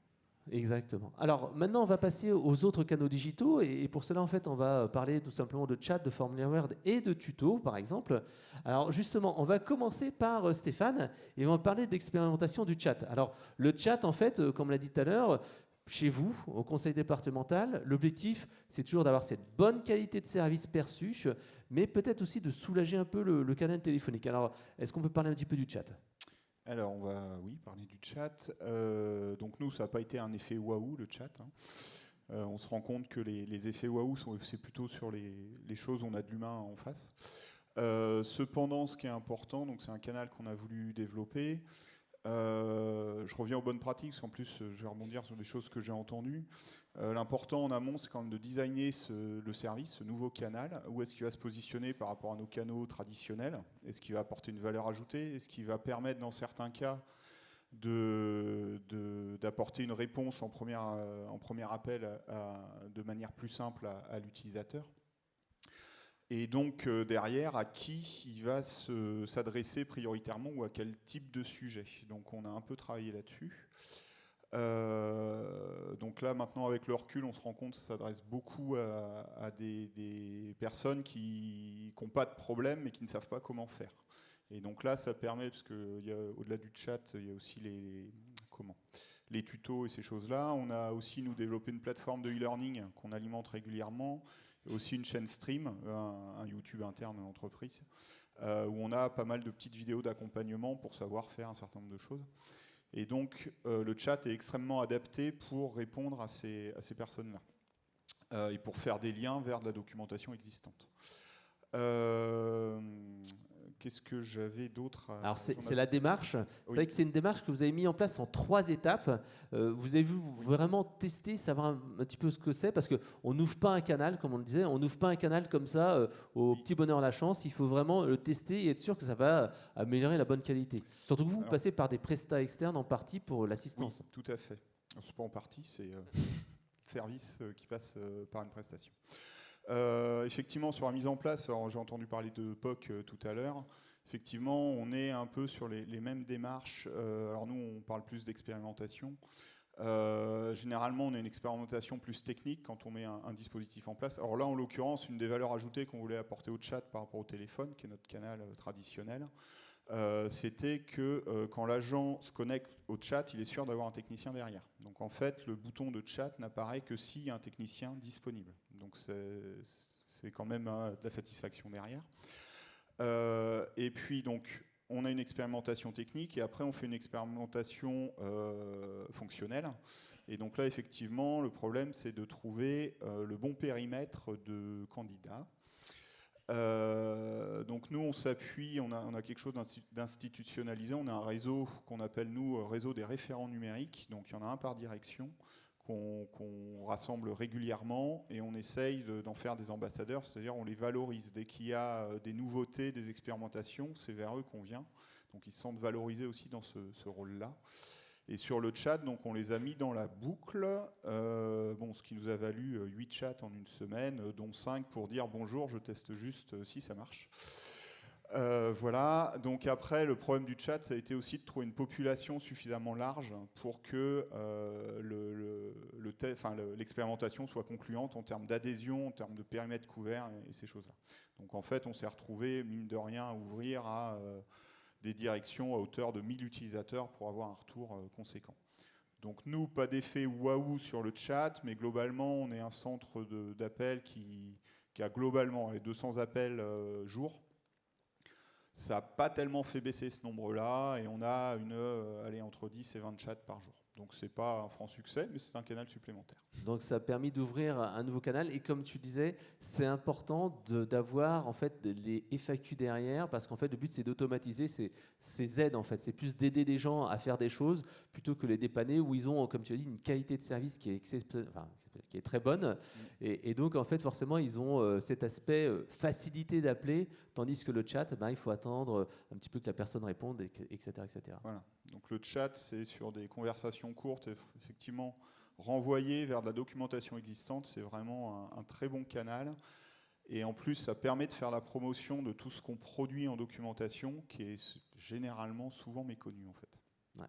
Exactement. Alors, maintenant, on va passer aux autres canaux digitaux. Et pour cela, en fait, on va parler tout simplement de chat, de formulaire Word et de tutos, par exemple. Alors, justement, on va commencer par Stéphane et on va parler d'expérimentation du chat. Alors, le chat, en fait, comme on l'a dit tout à l'heure, chez vous, au conseil départemental, l'objectif, c'est toujours d'avoir cette bonne qualité de service perçu, mais peut-être aussi de soulager un peu le canal téléphonique. Alors, est-ce qu'on peut parler un petit peu du chat ? Alors, on va, parler du chat. Donc nous, ça n'a pas été un effet waouh, le chat. On se rend compte que les effets waouh, c'est plutôt sur les choses où on a de l'humain en face. Cependant, ce qui est important, donc c'est un canal qu'on a voulu développer. Je reviens aux bonnes pratiques, parce qu'en plus, je vais rebondir sur des choses que j'ai entendues. L'important en amont, c'est quand même de designer le service, ce nouveau canal. Où est-ce qu'il va se positionner par rapport à nos canaux traditionnels? Est-ce qu'il va apporter une valeur ajoutée? Est-ce qu'il va permettre, dans certains cas, d'apporter une réponse en premier appel de manière plus simple à l'utilisateur? Et donc, derrière, à qui il va s'adresser prioritairement ou à quel type de sujet? Donc, on a un peu travaillé là-dessus. Donc là, maintenant, avec le recul, on se rend compte que ça s'adresse beaucoup à des personnes qui n'ont pas de problème mais qui ne savent pas comment faire. Et donc là, ça permet, parce qu'au-delà du chat, il y a aussi les tutos et ces choses-là. On a aussi, nous, développé une plateforme de e-learning qu'on alimente régulièrement, et aussi une chaîne stream, un YouTube interne à l'entreprise, où on a pas mal de petites vidéos d'accompagnement pour savoir faire un certain nombre de choses. Et donc, le chat est extrêmement adapté pour répondre à ces personnes-là et pour faire des liens vers de la documentation existante. Qu'est-ce que j'avais d'autre Alors, c'est la démarche. Oui. C'est vrai que c'est une démarche que vous avez mis en place en 3 étapes. Vous avez vu vraiment tester, savoir un petit peu ce que c'est, parce qu'on n'ouvre pas un canal, comme on le disait, on n'ouvre pas un canal comme ça au petit bonheur la chance. Il faut vraiment le tester et être sûr que ça va améliorer la bonne qualité. Surtout que vous passez par des prestats externes en partie pour l'assistance. Oui, tout à fait. Ce n'est pas en partie, c'est le service qui passe par une prestation. Effectivement, sur la mise en place, alors j'ai entendu parler de POC tout à l'heure. Effectivement, on est un peu sur les mêmes démarches. Alors nous, on parle plus d'expérimentation. Généralement, on a une expérimentation plus technique quand on met un dispositif en place. Alors là, en l'occurrence, une des valeurs ajoutées qu'on voulait apporter au chat par rapport au téléphone, qui est notre canal traditionnel, c'était que quand l'agent se connecte au chat, il est sûr d'avoir un technicien derrière. Donc en fait, le bouton de chat n'apparaît que s'il y a un technicien disponible. Donc c'est quand même de la satisfaction derrière. Et puis donc, on a une expérimentation technique et après on fait une expérimentation fonctionnelle. Et donc là, effectivement, le problème, c'est de trouver le bon périmètre de candidats. Donc nous, on s'appuie, on a quelque chose d'institutionnalisé. On a un réseau qu'on appelle, nous, réseau des référents numériques. Donc il y en a un par direction qu'on rassemble régulièrement et on essaye d'en faire des ambassadeurs, c'est-à-dire on les valorise. Dès qu'il y a des nouveautés, des expérimentations, c'est vers eux qu'on vient. Donc ils se sentent valorisés aussi dans ce rôle-là. Et sur le chat, donc on les a mis dans la boucle, ce qui nous a valu 8 chats en une semaine, dont 5 pour dire bonjour, je teste juste si ça marche. Voilà, donc après le problème du chat, ça a été aussi de trouver une population suffisamment large pour que l'expérimentation soit concluante en termes d'adhésion, en termes de périmètre couvert et ces choses-là. Donc en fait, on s'est retrouvé, mine de rien, à ouvrir à des directions à hauteur de 1000 utilisateurs pour avoir un retour conséquent. Donc nous, pas d'effet waouh sur le chat, mais globalement, on est un centre d'appels qui a globalement les 200 appels jour. Ça n'a pas tellement fait baisser ce nombre-là et on a entre 10 et 20 chats par jour. Donc c'est pas un franc succès, mais c'est un canal supplémentaire. Donc ça a permis d'ouvrir un nouveau canal et comme tu disais, c'est important d'avoir en fait les FAQ derrière parce qu'en fait le but c'est d'automatiser ces aides en fait, c'est plus d'aider les gens à faire des choses plutôt que les dépanner où ils ont, comme tu as dit, une qualité de service qui est très bonne et donc en fait forcément ils ont cet aspect facilité d'appeler tandis que le chat, il faut attendre un petit peu que la personne réponde, etc. etc. Voilà. Donc le chat c'est sur des conversations courtes, effectivement. Renvoyer vers de la documentation existante, c'est vraiment un très bon canal. Et en plus, ça permet de faire la promotion de tout ce qu'on produit en documentation, qui est généralement souvent méconnu en fait. Ouais.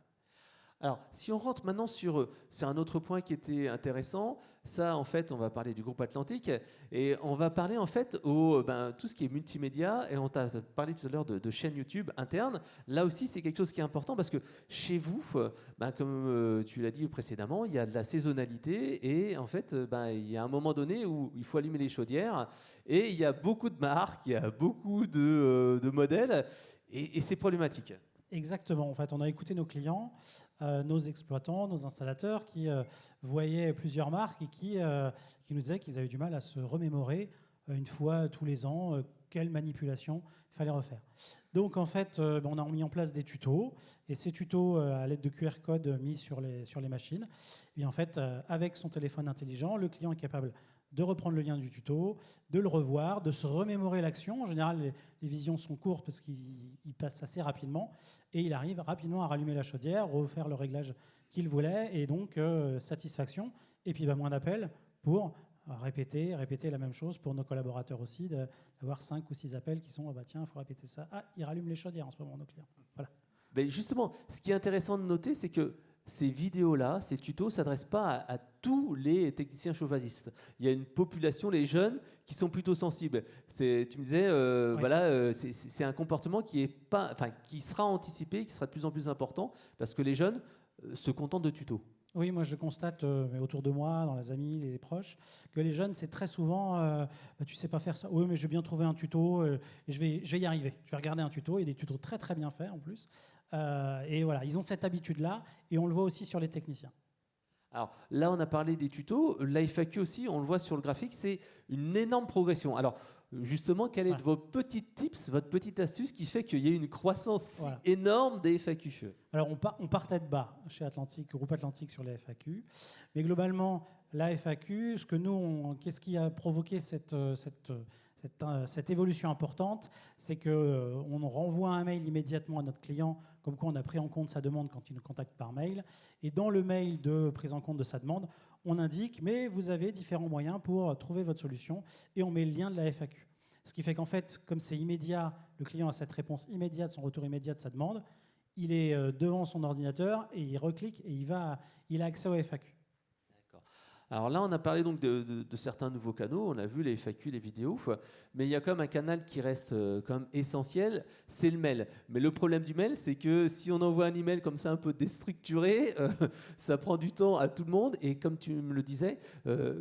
Alors, si on rentre maintenant sur un autre point qui était intéressant, ça, en fait, on va parler du groupe Atlantique et on va parler, en fait, tout ce qui est multimédia et on t'a parlé tout à l'heure de chaîne YouTube interne. Là aussi, c'est quelque chose qui est important parce que chez vous, comme tu l'as dit précédemment, il y a de la saisonnalité et, en fait, il y a un moment donné où il faut allumer les chaudières et il y a beaucoup de marques, il y a beaucoup de modèles et c'est problématique. Exactement. En fait, on a écouté nos clients, nos exploitants, nos installateurs qui voyaient plusieurs marques et qui nous disaient qu'ils avaient du mal à se remémorer une fois tous les ans quelle manipulation il fallait refaire. Donc, en fait, on a mis en place des tutos et ces tutos, à l'aide de QR code mis sur les machines, et en fait, avec son téléphone intelligent, le client est capable de reprendre le lien du tuto, de le revoir, de se remémorer l'action. En général, les visions sont courtes parce qu'il passe assez rapidement et il arrive rapidement à rallumer la chaudière, refaire le réglage qu'il voulait et donc satisfaction. Et puis moins d'appels pour répéter la même chose pour nos collaborateurs aussi, d'avoir 5 ou 6 appels qui sont tiens, il faut répéter ça. Ah, ils rallument les chaudières en ce moment, nos clients. Voilà. Mais justement, ce qui est intéressant de noter, c'est que ces vidéos-là, ces tutos, ne s'adressent pas à tous les techniciens chauffagiste. Il y a une population, les jeunes, qui sont plutôt sensibles. Tu me disais, c'est un comportement qui sera anticipé, qui sera de plus en plus important, parce que les jeunes se contentent de tutos. Oui, moi je constate autour de moi, dans les amis, les proches, que les jeunes, c'est très souvent tu sais pas faire ça. Oui, mais je vais bien trouver un tuto et je vais y arriver. Je vais regarder un tuto et des tutos très très bien faits en plus. Et voilà, ils ont cette habitude-là et on le voit aussi sur les techniciens. Alors là, on a parlé des tutos. L'FAQ aussi, on le voit sur le graphique, c'est une énorme progression. Alors justement, quel est vos petits tips, votre petite astuce qui fait qu'il y a une croissance si énorme des FAQ? Alors on partait de bas chez Atlantique, groupe Atlantique sur les FAQ, mais globalement la FAQ, qu'est-ce qui a provoqué cette évolution importante, c'est qu'on renvoie un mail immédiatement à notre client, comme quoi on a pris en compte sa demande quand il nous contacte par mail. Et dans le mail de prise en compte de sa demande, on indique, mais vous avez différents moyens pour trouver votre solution, et on met le lien de la FAQ. Ce qui fait qu'en fait, comme c'est immédiat, le client a cette réponse immédiate, son retour immédiat de sa demande, il est devant son ordinateur et il reclique et il a accès au FAQ. D'accord. Alors là, on a parlé donc de certains nouveaux canaux, on a vu les FAQ, les vidéos, mais il y a quand même un canal qui reste quand même essentiel, c'est le mail. Mais le problème du mail, c'est que si on envoie un email comme ça un peu déstructuré, ça prend du temps à tout le monde. Et comme tu me le disais,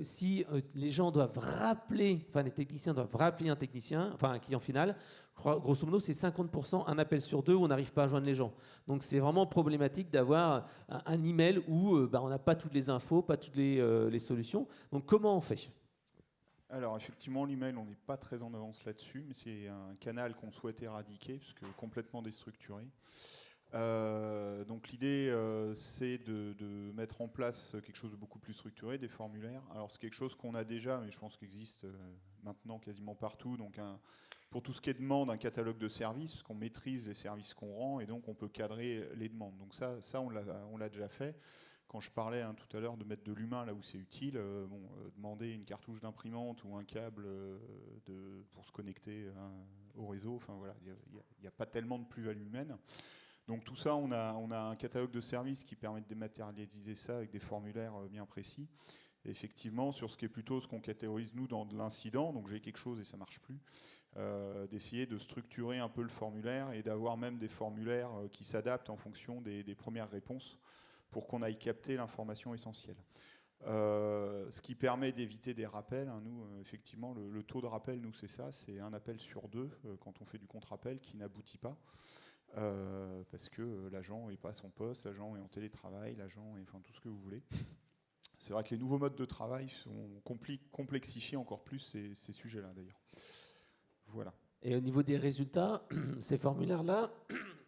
si les gens doivent rappeler, enfin les techniciens doivent rappeler un technicien, enfin un client final, grosso modo, c'est 50%, un appel sur 2 où on n'arrive pas à joindre les gens. Donc, c'est vraiment problématique d'avoir un email où on n'a pas toutes les infos, pas toutes les solutions. Donc, comment on fait ? Alors, effectivement, l'email, on n'est pas très en avance là-dessus, mais c'est un canal qu'on souhaite éradiquer, parce que complètement déstructuré. Donc, l'idée, c'est de mettre en place quelque chose de beaucoup plus structuré, des formulaires. Alors, c'est quelque chose qu'on a déjà, mais je pense qu'il existe maintenant quasiment partout. Donc, pour tout ce qui est demande, un catalogue de services, parce qu'on maîtrise les services qu'on rend, et donc on peut cadrer les demandes. Donc ça on l'a déjà fait. Quand je parlais tout à l'heure de mettre de l'humain là où c'est utile, demander une cartouche d'imprimante ou un câble pour se connecter au réseau, enfin voilà, il n'y a pas tellement de plus-value humaine. Donc tout ça, on a un catalogue de services qui permet de dématérialiser ça avec des formulaires bien précis. Et effectivement, sur ce qui est plutôt ce qu'on catégorise nous dans de l'incident, donc j'ai quelque chose et ça ne marche plus, d'essayer de structurer un peu le formulaire et d'avoir même des formulaires qui s'adaptent en fonction des premières réponses pour qu'on aille capter l'information essentielle. Ce qui permet d'éviter des rappels. Nous, effectivement, le taux de rappel, nous, c'est ça, c'est un appel sur 2 quand on fait du contre-appel qui n'aboutit pas. Parce que l'agent n'est pas à son poste, l'agent est en télétravail, l'agent est, enfin, tout ce que vous voulez. C'est vrai que les nouveaux modes de travail complexifient encore plus ces sujets-là, d'ailleurs. Voilà. Et au niveau des résultats, ces formulaires-là,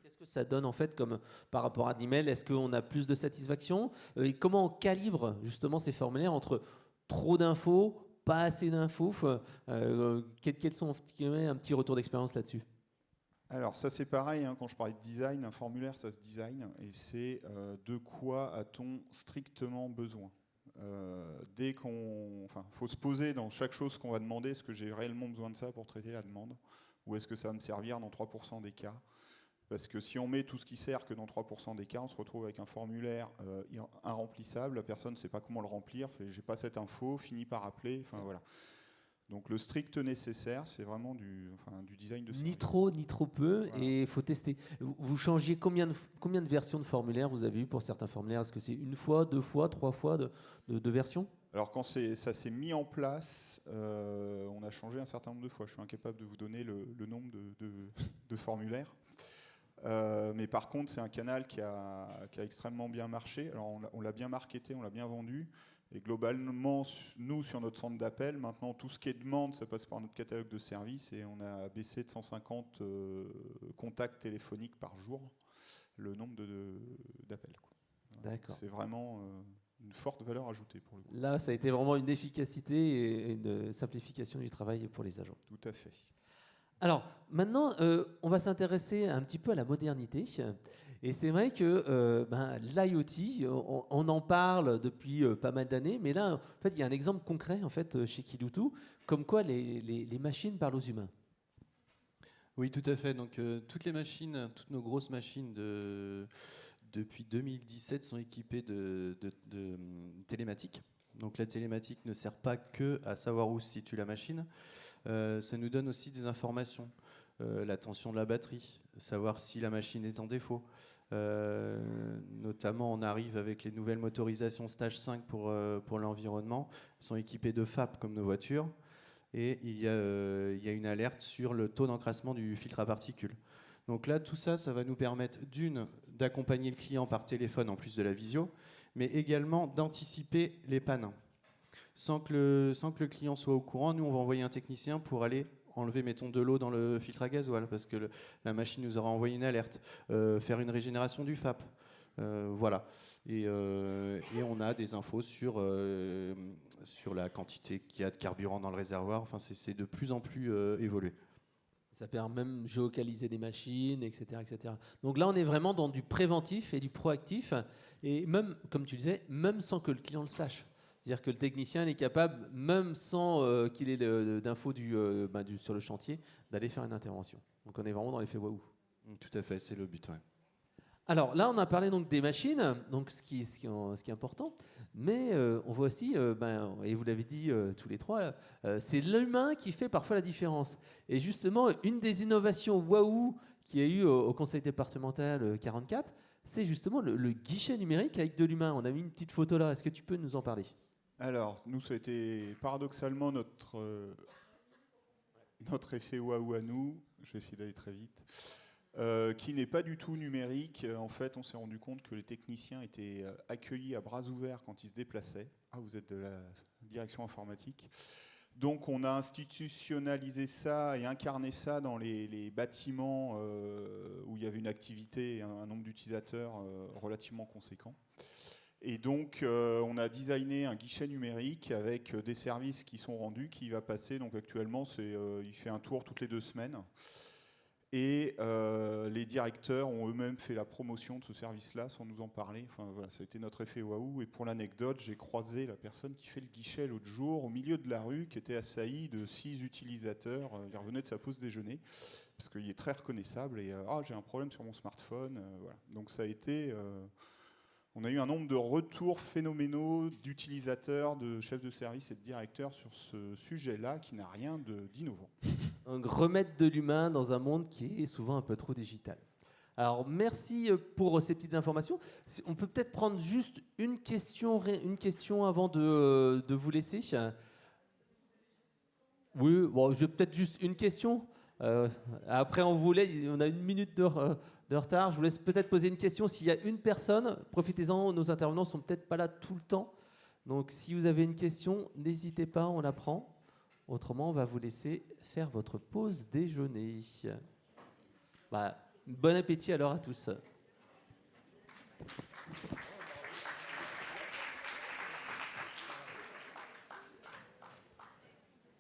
qu'est-ce que ça donne en fait comme, par rapport à l'email ? Est-ce qu'on a plus de satisfaction ? Et comment on calibre justement ces formulaires entre trop d'infos, pas assez d'infos ? Quels sont un petit retour d'expérience là-dessus ? Alors ça c'est pareil, quand je parlais de design, un formulaire ça se design et c'est de quoi a-t-on strictement besoin. Faut se poser dans chaque chose qu'on va demander, est-ce que j'ai réellement besoin de ça pour traiter la demande ou est-ce que ça va me servir dans 3% des cas ? Parce que si on met tout ce qui sert que dans 3% des cas, on se retrouve avec un formulaire irremplissable, la personne ne sait pas comment le remplir, j'ai pas cette info, finit par appeler, enfin voilà. Donc le strict nécessaire, c'est vraiment du design de service. Ni trop, ni trop peu, voilà. Et il faut tester. Vous changiez combien de versions de formulaire vous avez eu pour certains formulaires ? Est-ce que c'est 1 fois, 2 fois, 3 fois de versions ? Alors quand ça s'est mis en place, on a changé un certain nombre de fois. Je suis incapable de vous donner le nombre de formulaires. Mais par contre, c'est un canal qui a extrêmement bien marché. Alors on l'a bien marketé, on l'a bien vendu. Et globalement, nous, sur notre centre d'appel, maintenant, tout ce qui est demande, ça passe par notre catalogue de services et on a baissé de 150 contacts téléphoniques par jour le nombre d'appels. D'accord. C'est vraiment une forte valeur ajoutée pour le coup. Là, ça a été vraiment une efficacité et une simplification du travail pour les agents. Tout à fait. Alors, maintenant, on va s'intéresser un petit peu à la modernité. Et c'est vrai que l'IoT, on en parle depuis pas mal d'années, mais là, en fait, il y a un exemple concret en fait, chez Kiloutou, comme quoi les machines parlent aux humains. Oui, tout à fait. Donc, toutes nos grosses machines depuis 2017 sont équipées de télématique. Donc, la télématique ne sert pas que à savoir où se situe la machine. Ça nous donne aussi des informations. La tension de la batterie, savoir si la machine est en défaut. Notamment, on arrive avec les nouvelles motorisations Stage 5 pour l'environnement. Elles sont équipées de FAP comme nos voitures. Et il y a une alerte sur le taux d'encrassement du filtre à particules. Donc là, tout ça, ça va nous permettre d'accompagner le client par téléphone en plus de la visio, mais également d'anticiper les pannes. Sans que le client soit au courant, nous, on va envoyer un technicien pour aller enlever, mettons, de l'eau dans le filtre à gasoil, parce que la machine nous aura envoyé une alerte, faire une régénération du FAP. Voilà. Et on a des infos sur la quantité qu'il y a de carburant dans le réservoir. Enfin, c'est de plus en plus évolué. Ça permet même de géolocaliser des machines, etc., etc. Donc là, on est vraiment dans du préventif et du proactif. Et même, comme tu disais, même sans que le client le sache. C'est-à-dire que le technicien il est capable, même sans qu'il ait d'infos sur le chantier, d'aller faire une intervention. Donc on est vraiment dans l'effet waouh. Tout à fait, c'est le but. Ouais. Alors là, on a parlé donc des machines, donc ce qui est important, mais on voit aussi, et vous l'avez dit tous les trois, c'est l'humain qui fait parfois la différence. Et justement, une des innovations waouh qu'il y a eu au conseil départemental 44, c'est justement le guichet numérique avec de l'humain. On a mis une petite photo là. Est-ce que tu peux nous en parler ? Alors, nous, ça a été paradoxalement notre effet waouh à nous. Je vais essayer d'aller très vite. Qui n'est pas du tout numérique. En fait, on s'est rendu compte que les techniciens étaient accueillis à bras ouverts quand ils se déplaçaient. Ah, vous êtes de la direction informatique. Donc, on a institutionnalisé ça et incarné ça dans les bâtiments où il y avait une activité et un nombre d'utilisateurs relativement conséquent. Et donc, on a designé un guichet numérique avec des services qui sont rendus, qui va passer. Donc, actuellement, il fait un tour toutes les 2 semaines. Et les directeurs ont eux-mêmes fait la promotion de ce service-là sans nous en parler. Enfin, voilà, ça a été notre effet waouh. Et pour l'anecdote, j'ai croisé la personne qui fait le guichet l'autre jour au milieu de la rue, qui était assailli de 6 utilisateurs. Il revenait de sa pause déjeuner parce qu'il est très reconnaissable. Et j'ai un problème sur mon smartphone. Voilà. Donc ça a été... on a eu un nombre de retours phénoménaux d'utilisateurs, de chefs de service et de directeurs sur ce sujet-là qui n'a rien d'innovant. Donc remettre de l'humain dans un monde qui est souvent un peu trop digital. Alors merci pour ces petites informations. On peut peut-être prendre juste une question avant de vous laisser. Oui, bon, j'ai peut-être juste une question. Après, on a 1 minute de retard. Je vous laisse peut-être poser une question. S'il y a une personne, profitez-en. Nos intervenants sont peut-être pas là tout le temps. Donc si vous avez une question, n'hésitez pas, on la prend. Autrement, on va vous laisser faire votre pause déjeuner. Bon appétit alors à tous.